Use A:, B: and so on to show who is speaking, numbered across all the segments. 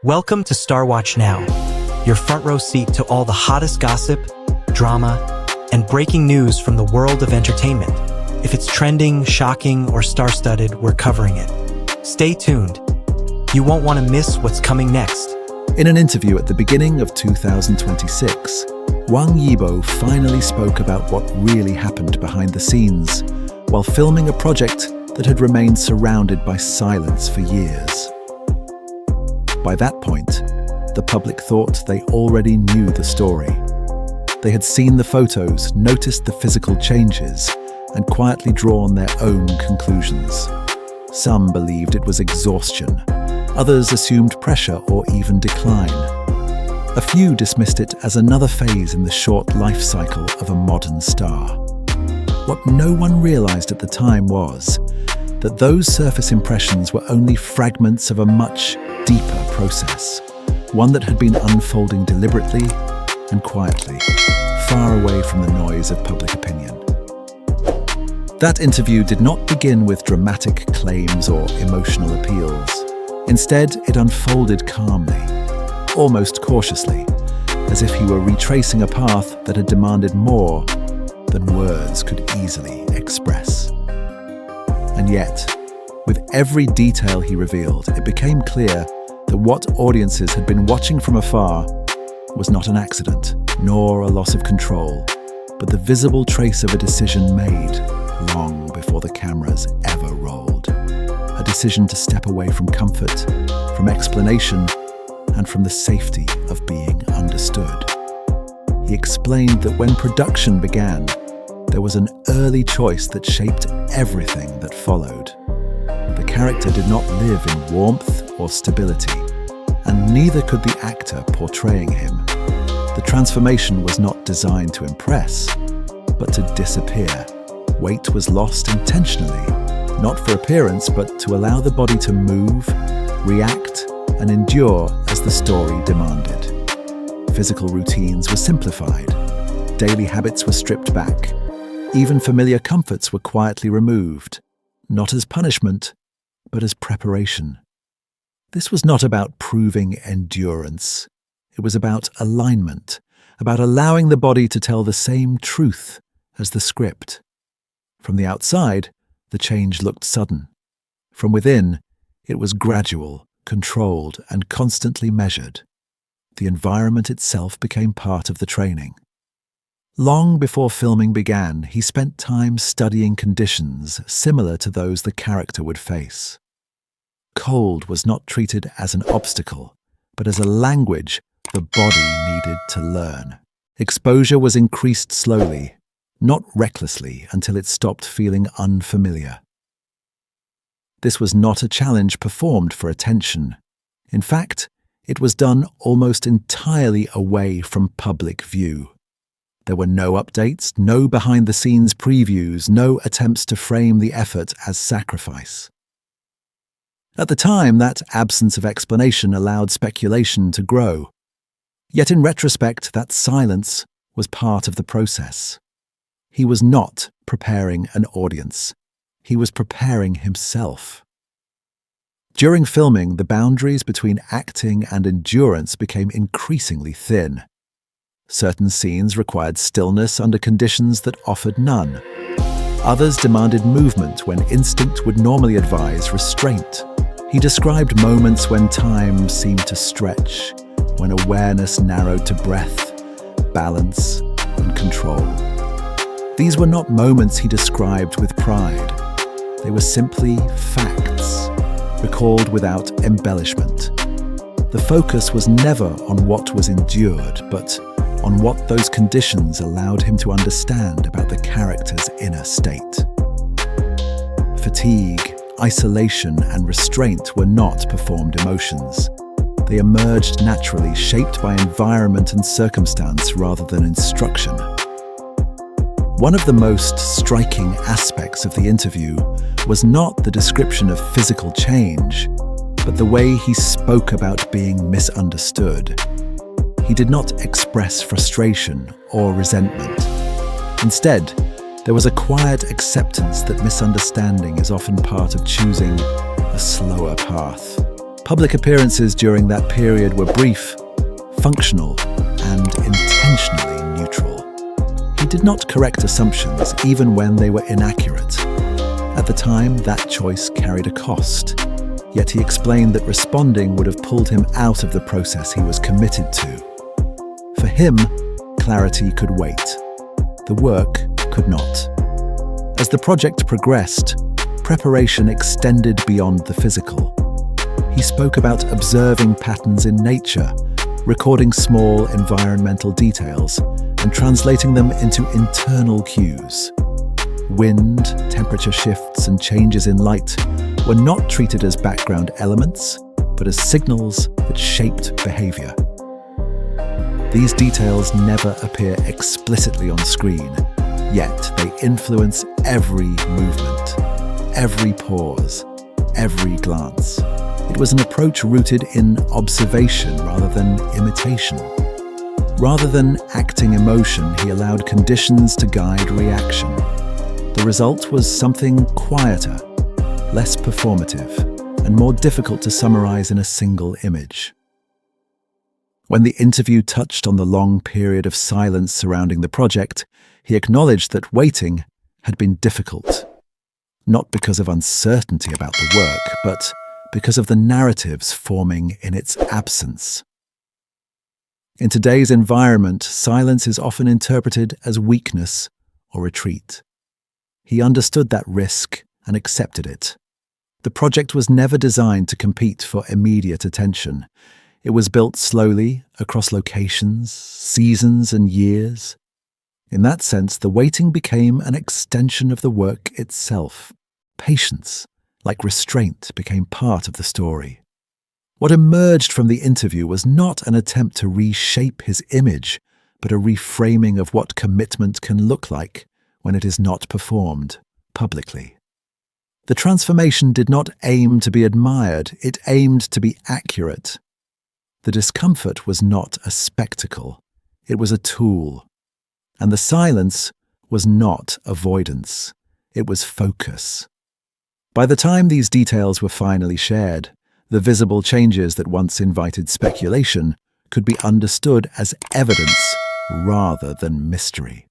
A: Welcome to Starwatch Now, your front row seat to all the hottest gossip, drama, and breaking news from the world of entertainment. If it's trending, shocking, or star-studded, we're covering it. Stay tuned. You won't want to miss what's coming next.
B: In an interview at the beginning of 2026, Wang Yibo finally spoke about what really happened behind the scenes while filming a project that had remained surrounded by silence for years. By that point, the public thought they already knew the story. They had seen the photos, noticed the physical changes, and quietly drawn their own conclusions. Some believed it was exhaustion. Others assumed pressure or even decline. A few dismissed it as another phase in the short life cycle of a modern star. What no one realized at the time was that those surface impressions were only fragments of a much deeper process, one that had been unfolding deliberately and quietly, far away from the noise of public opinion. That interview did not begin with dramatic claims or emotional appeals. Instead, it unfolded calmly, almost cautiously, as if he were retracing a path that had demanded more than words could easily express. And yet, with every detail he revealed, it became clear that what audiences had been watching from afar was not an accident, nor a loss of control, but the visible trace of a decision made long before the cameras ever rolled. A decision to step away from comfort, from explanation, and from the safety of being understood. He explained that when production began, there was an early choice that shaped everything that followed. The character did not live in warmth or stability, and neither could the actor portraying him. The transformation was not designed to impress, but to disappear. Weight was lost intentionally, not for appearance, but to allow the body to move, react, and endure as the story demanded. Physical routines were simplified. Daily habits were stripped back. Even familiar comforts were quietly removed, not as punishment, but as preparation. This was not about proving endurance. It was about alignment, about allowing the body to tell the same truth as the script. From the outside, the change looked sudden. From within, it was gradual, controlled, and constantly measured. The environment itself became part of the training. Long before filming began, he spent time studying conditions similar to those the character would face. Cold was not treated as an obstacle, but as a language the body needed to learn. Exposure was increased slowly, not recklessly, until it stopped feeling unfamiliar. This was not a challenge performed for attention. In fact, it was done almost entirely away from public view. There were no updates, no behind-the-scenes previews, no attempts to frame the effort as sacrifice. At the time, that absence of explanation allowed speculation to grow. Yet in retrospect, that silence was part of the process. He was not preparing an audience. He was preparing himself. During filming, the boundaries between acting and endurance became increasingly thin. Certain scenes required stillness under conditions that offered none. Others demanded movement when instinct would normally advise restraint. He described moments when time seemed to stretch, when awareness narrowed to breath, balance, and control. These were not moments he described with pride. They were simply facts, recalled without embellishment. The focus was never on what was endured, but on what those conditions allowed him to understand about the character's inner state. Fatigue, isolation, and restraint were not performed emotions. They emerged naturally, shaped by environment and circumstance rather than instruction. One of the most striking aspects of the interview was not the description of physical change, but the way he spoke about being misunderstood. He did not express frustration or resentment. Instead, there was a quiet acceptance that misunderstanding is often part of choosing a slower path. Public appearances during that period were brief, functional, and intentionally neutral. He did not correct assumptions even when they were inaccurate. At the time, that choice carried a cost. Yet he explained that responding would have pulled him out of the process he was committed to. For him, clarity could wait. The work could not. As the project progressed, preparation extended beyond the physical. He spoke about observing patterns in nature, recording small environmental details, and translating them into internal cues. Wind, temperature shifts, and changes in light were not treated as background elements, but as signals that shaped behavior. These details never appear explicitly on screen, yet they influence every movement, every pause, every glance. It was an approach rooted in observation rather than imitation. Rather than acting emotion, he allowed conditions to guide reaction. The result was something quieter, less performative, and more difficult to summarize in a single image. When the interview touched on the long period of silence surrounding the project, he acknowledged that waiting had been difficult, not because of uncertainty about the work, but because of the narratives forming in its absence. In today's environment, silence is often interpreted as weakness or retreat. He understood that risk and accepted it. The project was never designed to compete for immediate attention. It was built slowly across locations, seasons, and years. In that sense, the waiting became an extension of the work itself. Patience, like restraint, became part of the story. What emerged from the interview was not an attempt to reshape his image, but a reframing of what commitment can look like when it is not performed publicly. The transformation did not aim to be admired, it aimed to be accurate. The discomfort was not a spectacle, it was a tool. And the silence was not avoidance, it was focus. By the time these details were finally shared, the visible changes that once invited speculation could be understood as evidence rather than mystery.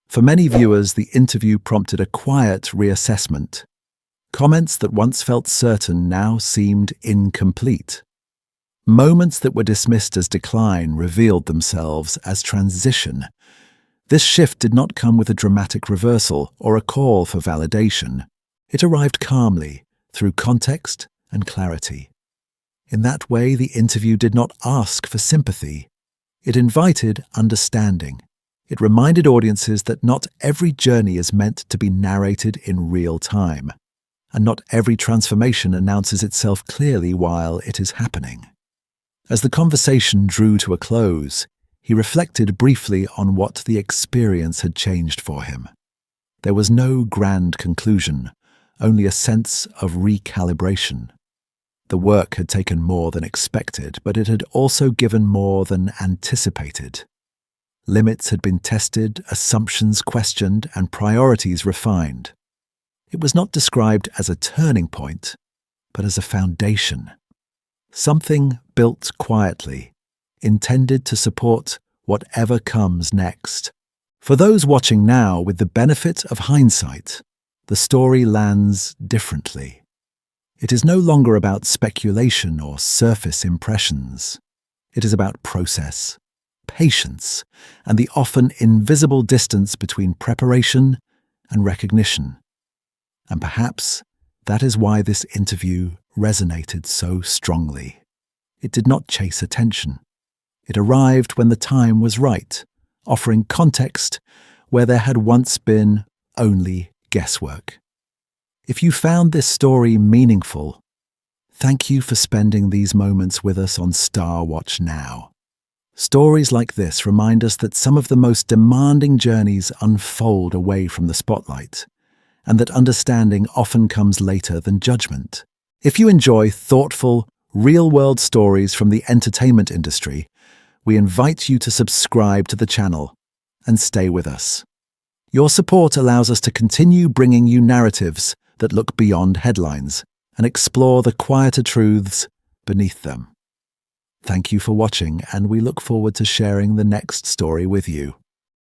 B: For many viewers, the interview prompted a quiet reassessment. Comments that once felt certain now seemed incomplete. Moments that were dismissed as decline revealed themselves as transition. This shift did not come with a dramatic reversal or a call for validation. It arrived calmly, through context and clarity. In that way, the interview did not ask for sympathy. It invited understanding. It reminded audiences that not every journey is meant to be narrated in real time, and not every transformation announces itself clearly while it is happening. As the conversation drew to a close, he reflected briefly on what the experience had changed for him. There was no grand conclusion, only a sense of recalibration. The work had taken more than expected, but it had also given more than anticipated. Limits had been tested, assumptions questioned, and priorities refined. It was not described as a turning point, but as a foundation. Something built quietly, intended to support whatever comes next. For those watching now, with the benefit of hindsight, the story lands differently. It is no longer about speculation or surface impressions. It is about process, patience, and the often invisible distance between preparation and recognition. And perhaps that is why this interview resonated so strongly. It did not chase attention. It arrived when the time was right, offering context where there had once been only guesswork. If you found this story meaningful, thank you for spending these moments with us on Starwatch Now. Stories like this remind us that some of the most demanding journeys unfold away from the spotlight, and that understanding often comes later than judgment. If you enjoy thoughtful, real-world stories from the entertainment industry, we invite you to subscribe to the channel and stay with us. Your support allows us to continue bringing you narratives that look beyond headlines and explore the quieter truths beneath them. Thank you for watching, and we look forward to sharing the next story with you.